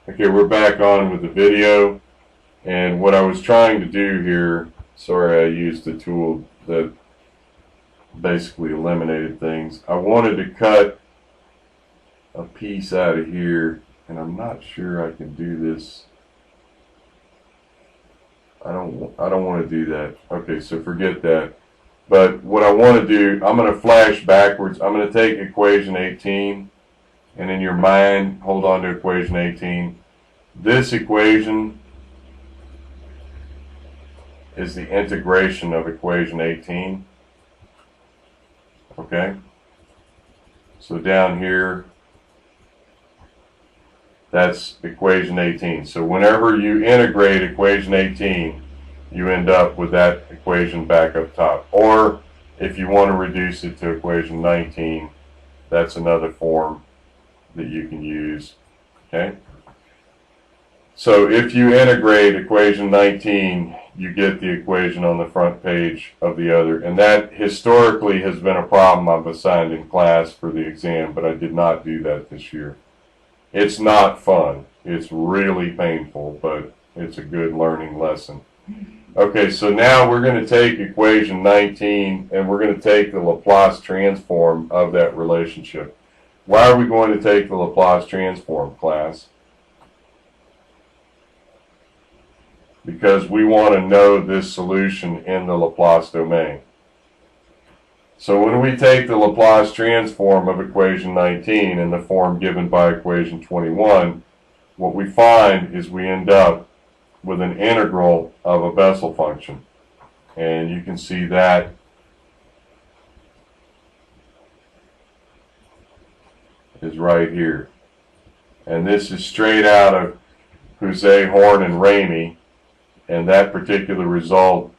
Okay, we're back on with the video, and what I was trying to do here, sorry I used a tool that basically eliminated things. I wanted to cut a piece out of here, and I'm not sure I can do this. I don't want to do that. Okay, so forget that. But what I want to do, I'm going to flash backwards. I'm going to take equation 18, and in your mind, hold on to equation 18. This equation is the integration of equation 18. Okay? So down here, that's equation 18. So whenever you integrate equation 18, you end up with that equation back up top. Or if you want to reduce it to equation 19, that's another form that you can use. Okay? So if you integrate equation 19, you get the equation on the front page of the other. And that historically has been a problem I've assigned in class for the exam, but I did not do that this year. It's not fun. It's really painful, but it's a good learning lesson. Okay, so now we're going to take equation 19 and we're going to take the Laplace transform of that relationship. Why are we going to take the Laplace transform, class? Because we want to know this solution in the Laplace domain. So when we take the Laplace transform of equation 19 in the form given by equation 21, what we find is we end up with an integral of a Bessel function. And you can see that is right here. And this is straight out of Jose, Horn, and Ramey. And that particular result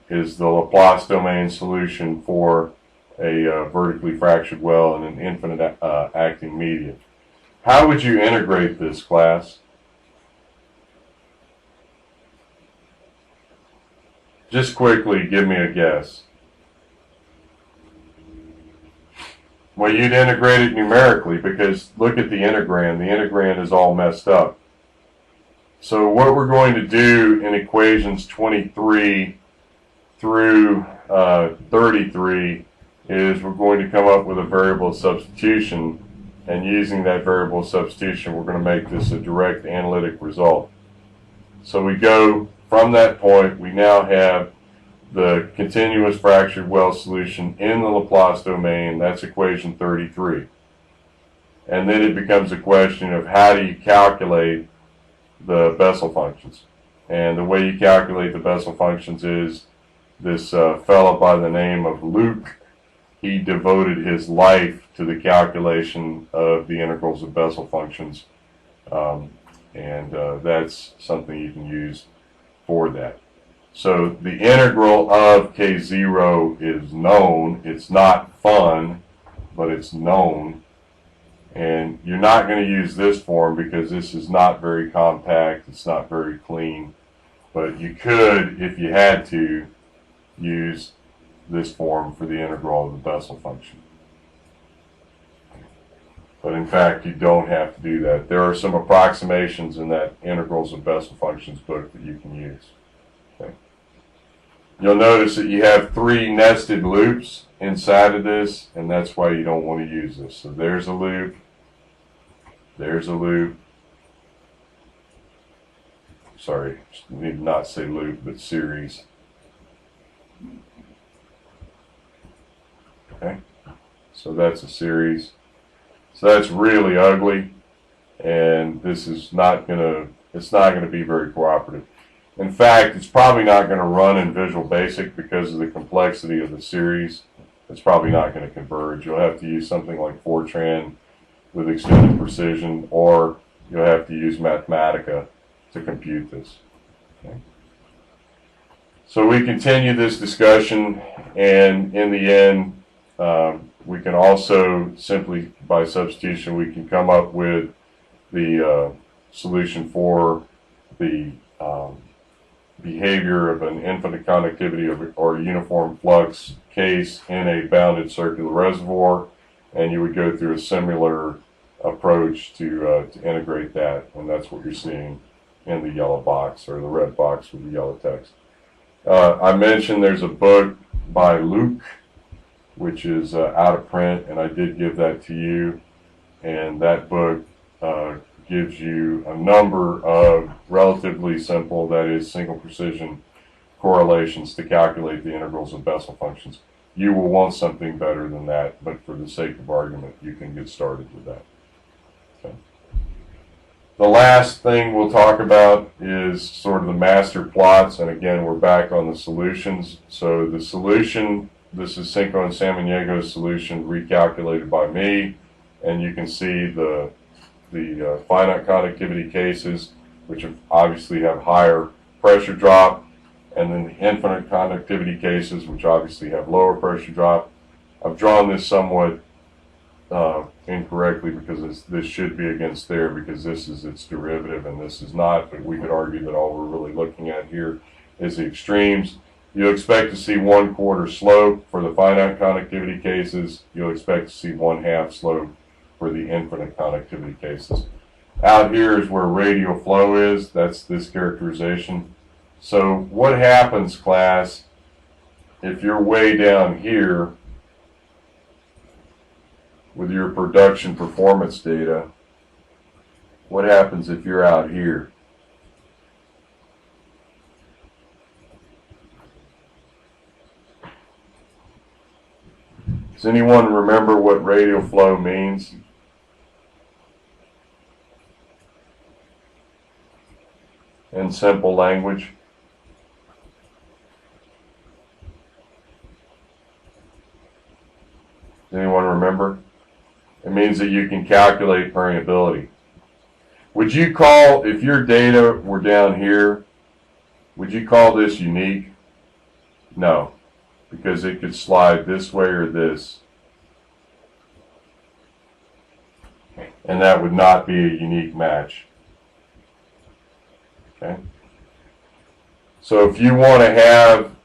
is the Laplace domain solution for a vertically fractured well in an infinite acting medium. How would you integrate this, class? Just quickly, give me a guess. Well, you'd integrate it numerically because look at the integrand. The integrand is all messed up. So what we're going to do in equations 23 through 33 is we're going to come up with a variable substitution, and using that variable substitution we're going to make this a direct analytic result. So we go from that point, we now have the continuous fractured well solution in the Laplace domain. That's equation 33. And then it becomes a question of how do you calculate the Bessel functions. And the way you calculate the Bessel functions is this fellow by the name of Luke, he devoted his life to the calculation of the integrals of Bessel functions. That's something you can use for that. So the integral of K0 is known. It's not fun, but it's known. And you're not going to use this form because this is not very compact. It's not very clean. But you could, if you had to, use this form for the integral of the Bessel function. But in fact, you don't have to do that. There are some approximations in that integrals of Bessel functions book that you can use. Okay. You'll notice that you have 3 nested loops inside of this, and that's why you don't want to use this. So there's a loop, there's a loop. Sorry, need to not say loop, but series. Okay, so that's a series. So that's really ugly, and this is not gonna. It's not going to be very cooperative. In fact, it's probably not going to run in Visual Basic because of the complexity of the series. It's probably not going to converge. You'll have to use something like Fortran with extended precision, or you'll have to use Mathematica to compute this. Okay. So we continue this discussion, and in the end, we can also simply, by substitution, we can come up with the solution for the behavior of an infinite conductivity or uniform flux case in a bounded circular reservoir, and you would go through a similar approach to integrate that, and that's what you're seeing in the yellow box, or the red box with the yellow text. I mentioned there's a book by Luke, which is out of print, and I did give that to you, and that book gives you a number of relatively simple, that is single precision correlations to calculate the integrals of Bessel functions. You will want something better than that, but for the sake of argument, you can get started with that. Okay. The last thing we'll talk about is sort of the master plots, and again, we're back on the solutions. So the solution, this is Cinco and Samonyego's solution recalculated by me, and you can see the finite conductivity cases, which obviously have higher pressure drop, and then the infinite conductivity cases, which obviously have lower pressure drop. I've drawn this somewhat incorrectly because this should be against there, because this is its derivative and this is not, but we could argue that all we're really looking at here is the extremes. You'll expect to see 1/4 slope for the finite conductivity cases. You'll expect to see 1/2 slope for the infinite conductivity cases. Out here is where radial flow is. That's this characterization. So what happens, class, if you're way down here with your production performance data? What happens if you're out here? Does anyone remember what radial flow means? In simple language? Does anyone remember? It means that you can calculate permeability. Would you call, if your data were down here, would you call this unique? No, because it could slide this way or this. And that would not be a unique match. Okay? So if you want to have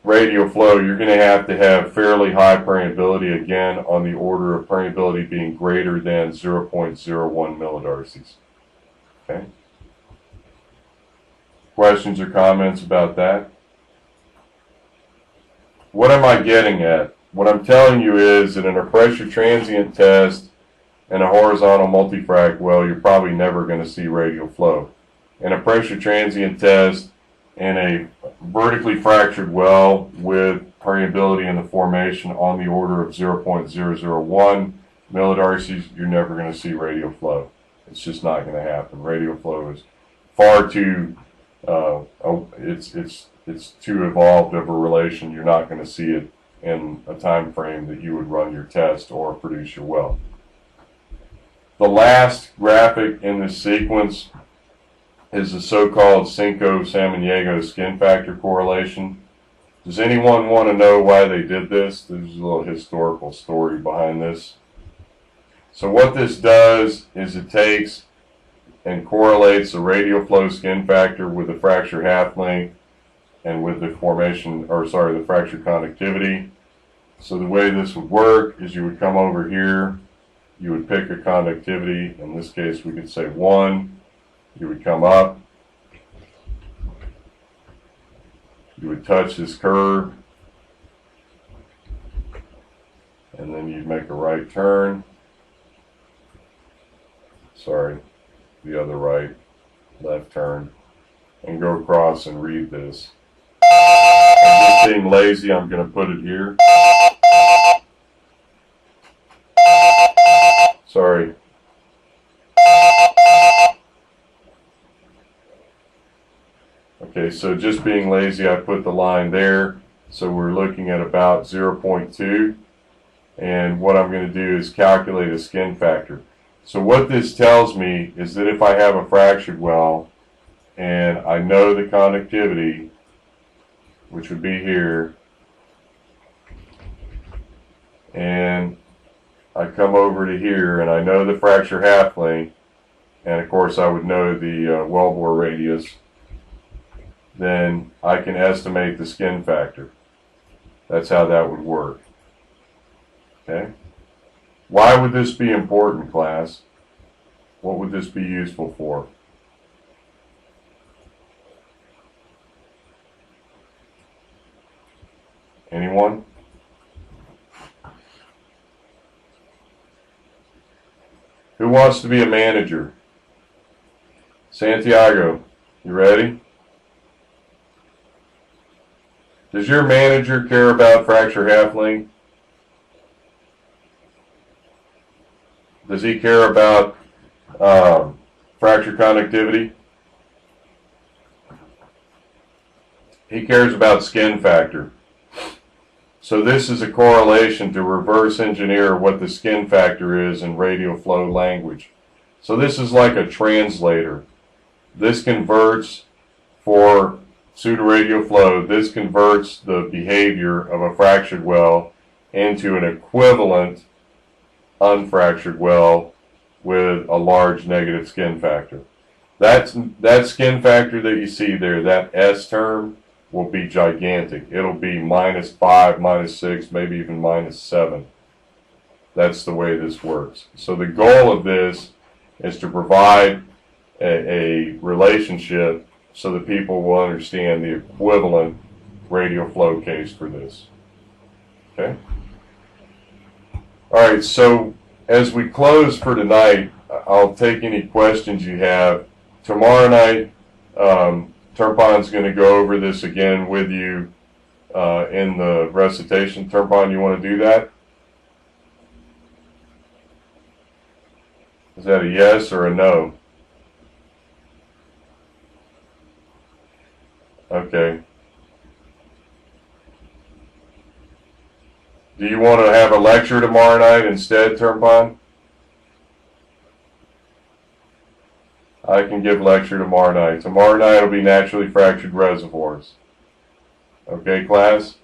radial flow, you're going to have fairly high permeability, again, on the order of permeability being greater than 0.01 millidarcies. Okay? Questions or comments about that? What am I getting at? What I'm telling you is that in a pressure transient test and a horizontal multifrac well, you're probably never going to see radial flow. In a pressure transient test and a vertically fractured well with permeability in the formation on the order of 0.001 millidarcies, you're never going to see radial flow. It's just not going to happen. Radial flow is far too, it's too evolved of a relation. You're not going to see it in a time frame that you would run your test or produce your well. The last graphic in this sequence is the so-called Cinco-Samaniego skin factor correlation. Does anyone want to know why they did this? There's a little historical story behind this. So what this does is it takes and correlates the radial flow skin factor with the fracture half length and with the the fracture conductivity. So the way this would work is you would come over here, you would pick a conductivity, in this case we could say 1, you would come up, you would touch this curve, and then you'd make a right turn, the other right, left turn, and go across and read this. I'm just being lazy, I'm going to put it here. Sorry. Okay, so just being lazy, I put the line there. So we're looking at about 0.2. And what I'm going to do is calculate a skin factor. So what this tells me is that if I have a fractured well and I know the conductivity, which would be here, and I come over to here and I know the fracture half length, and of course I would know the wellbore radius, then I can estimate the skin factor. That's how that would work. Okay? Why would this be important, class? What would this be useful for? Anyone? Who wants to be a manager? Santiago, you ready? Does your manager care about fracture half length? Does he care about fracture conductivity? He cares about skin factor. So this is a correlation to reverse engineer what the skin factor is in radial flow language. So this is like a translator. This converts for pseudoradial flow, this converts the behavior of a fractured well into an equivalent unfractured well with a large negative skin factor. That skin factor that you see there, that S term, will be gigantic. It'll be -5, -6, maybe even -7. That's the way this works. So the goal of this is to provide a relationship so that people will understand the equivalent radial flow case for this. Okay? All right, so as we close for tonight, I'll take any questions you have. Tomorrow night, Turpon's going to go over this again with you in the recitation. Turpon, you want to do that? Is that a yes or a no? Okay. Do you want to have a lecture tomorrow night instead, Turpon? I can give lecture tomorrow night. Tomorrow night will be naturally fractured reservoirs. Okay, class?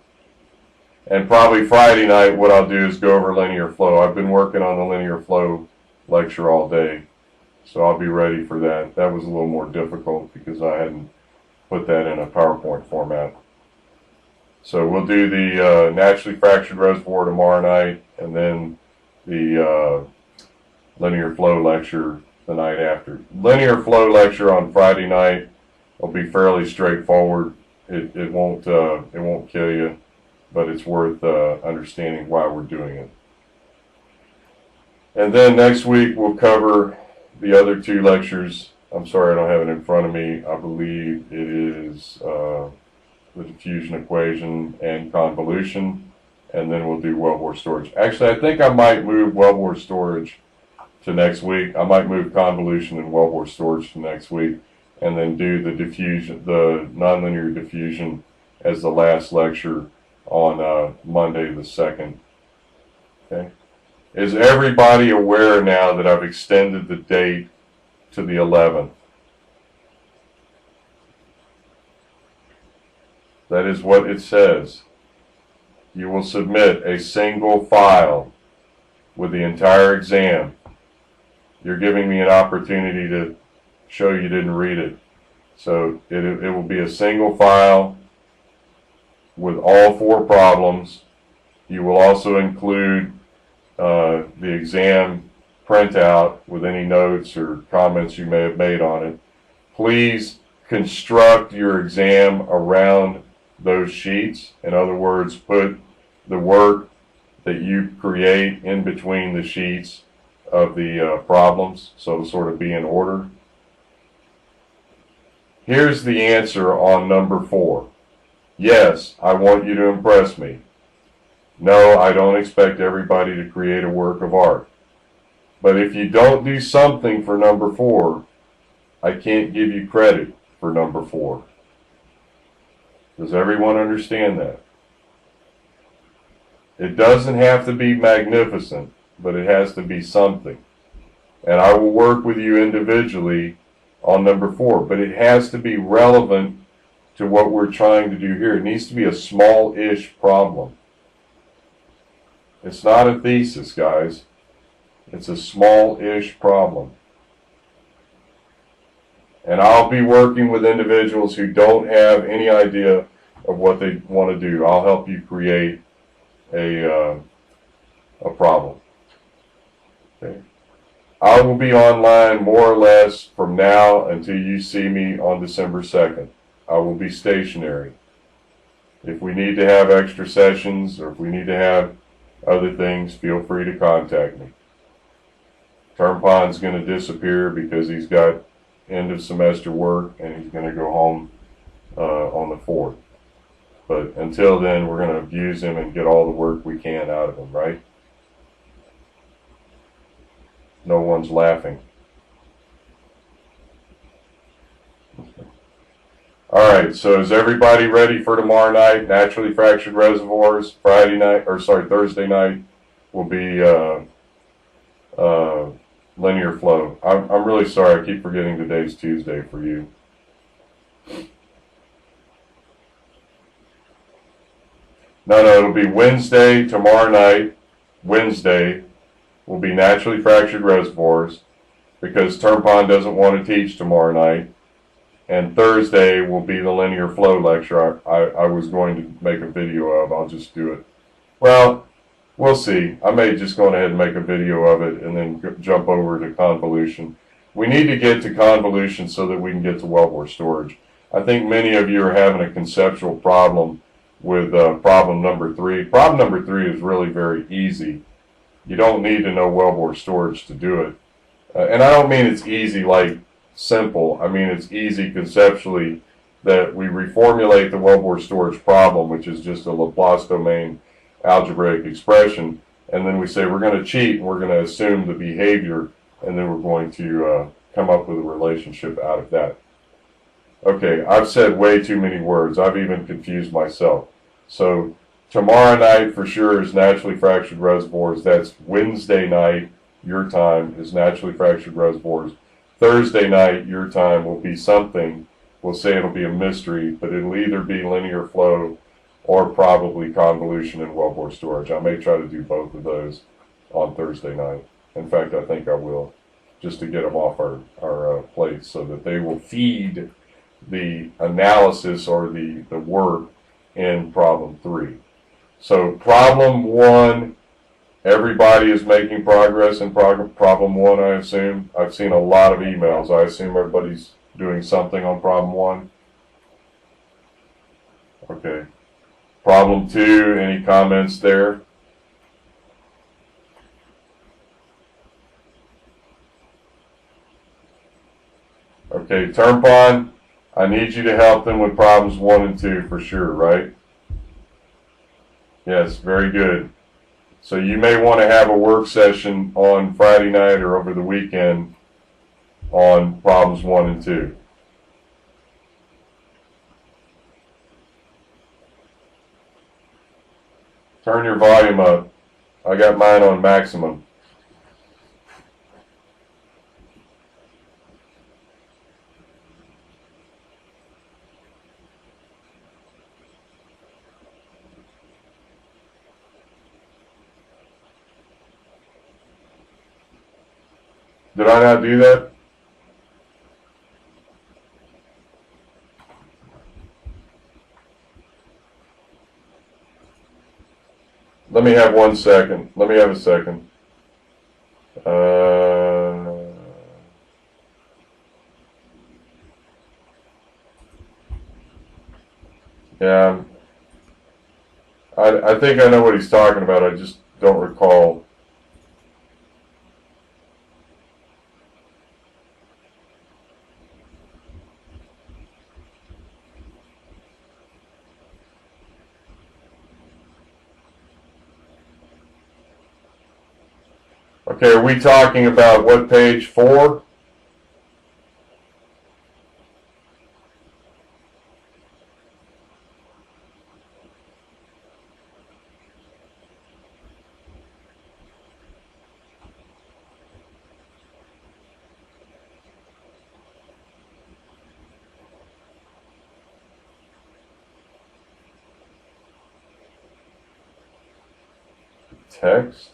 And probably Friday night what I'll do is go over linear flow. I've been working on the linear flow lecture all day, so I'll be ready for that. That was a little more difficult because I hadn't put that in a PowerPoint format. So we'll do the naturally fractured reservoir tomorrow night, and then the linear flow lecture the night after. Linear flow lecture on Friday night will be fairly straightforward. It won't kill you, but it's worth understanding why we're doing it. And then next week we'll cover the other two lectures. I'm sorry I don't have it in front of me. I believe it is the diffusion equation and convolution, and then we'll do wellbore storage. Actually, I think I might move wellbore storage to next week. I might move convolution and wellbore storage to next week, and then do the diffusion, the nonlinear diffusion, as the last lecture on Monday the 2nd. Okay. Is everybody aware now that I've extended the date to the 11th? That is what it says. You will submit a single file with the entire exam. You're giving me an opportunity to show you didn't read it. So it will be a single file with all 4 problems. You will also include the exam printout with any notes or comments you may have made on it. Please construct your exam around those sheets. In other words, put the work that you create in between the sheets of the problems, so to sort of be in order. Here's the answer on number 4. Yes, I want you to impress me. No, I don't expect everybody to create a work of art. But if you don't do something for number 4, I can't give you credit for number 4. Does everyone understand that? It doesn't have to be magnificent, but it has to be something. And I will work with you individually on number 4, but it has to be relevant to what we're trying to do here. It needs to be a small-ish problem. It's not a thesis, guys. It's a small-ish problem. And I'll be working with individuals who don't have any idea of what they want to do. I'll help you create a problem. Okay. I will be online more or less from now until you see me on December 2nd. I will be stationary. If we need to have extra sessions or if we need to have other things, feel free to contact me. Termpond's going to disappear because he's got end of semester work and he's going to go home on the 4th. But until then, we're going to abuse him and get all the work we can out of him, right? No one's laughing. All right, so is everybody ready for tomorrow night? Naturally fractured reservoirs. Thursday night will be linear flow. I'm really sorry. I keep forgetting today's Tuesday for you. No, it'll be Wednesday, tomorrow night. Wednesday will be naturally fractured reservoirs because Termpond doesn't want to teach tomorrow night. And Thursday will be the linear flow lecture I was going to make a video of. I'll just do it. Well, we'll see. I may just go ahead and make a video of it and then jump over to convolution. We need to get to convolution so that we can get to wellbore storage. I think many of you are having a conceptual problem with problem number 3. Problem number 3 is really very easy. You don't need to know wellbore storage to do it. And I don't mean it's easy like simple. I mean it's easy conceptually that we reformulate the wellbore storage problem, which is just a Laplace domain algebraic expression, and then we say we're going to cheat and we're going to assume the behavior, and then we're going to come up with a relationship out of that. Okay, I've said way too many words. I've even confused myself. So tomorrow night for sure is naturally fractured reservoirs. That's Wednesday night, your time, is naturally fractured reservoirs. Thursday night, your time, will be something. We'll say it'll be a mystery, but it'll either be linear flow or probably convolution and wellbore storage. I may try to do both of those on Thursday night. In fact, I think I will, just to get them off our plates so that they will feed the analysis or the work in problem 3. So problem 1, everybody is making progress in problem 1, I assume. I've seen a lot of emails. I assume everybody's doing something on problem 1. Okay. Problem 2, any comments there? Okay, Termpond, I need you to help them with problems 1 and 2 for sure, right? Yes, very good. So you may want to have a work session on Friday night or over the weekend on problems 1 and 2. Turn your volume up. I got mine on maximum. Did I not do that? Let me have 1 second. Let me have a second. Yeah, I think I know what he's talking about. I just don't recall. Okay, are we talking about what page? 4? Text?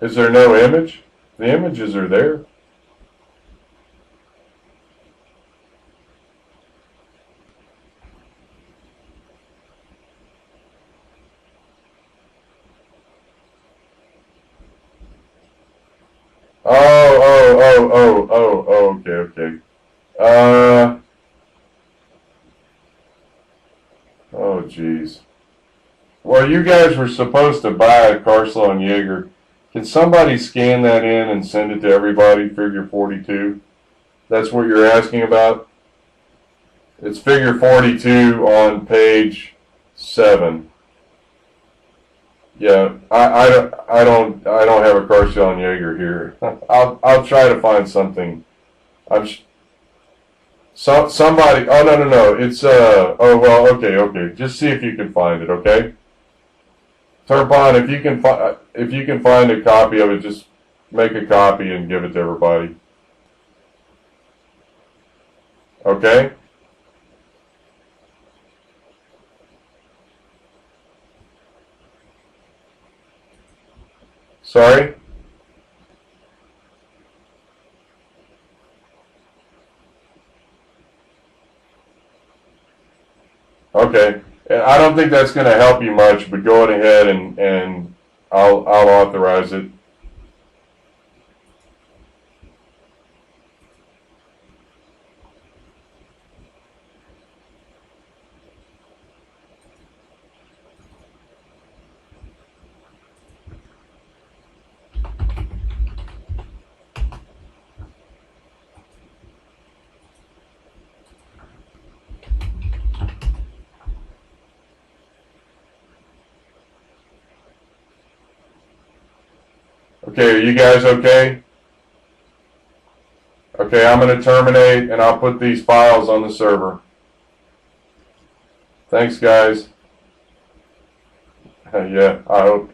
Is there no image? The images are there. Okay. Oh, geez. Well, you guys were supposed to buy a Carslon Jaeger. Can somebody scan that in and send it to everybody, figure 42? That's what you're asking about? It's figure 42 on page 7. Yeah, I don't have a Carslon Jaeger here. I'll try to find something. Somebody. Oh, no. It's Oh, well. Okay. Just see if you can find it. Okay. Turpon, if you can find a copy of it, just make a copy and give it to everybody. Okay. Sorry. Okay. I don't think that's going to help you much, but go ahead and I'll authorize it. Okay, are you guys okay? Okay, I'm going to terminate and I'll put these files on the server. Thanks, guys. Yeah, I hope.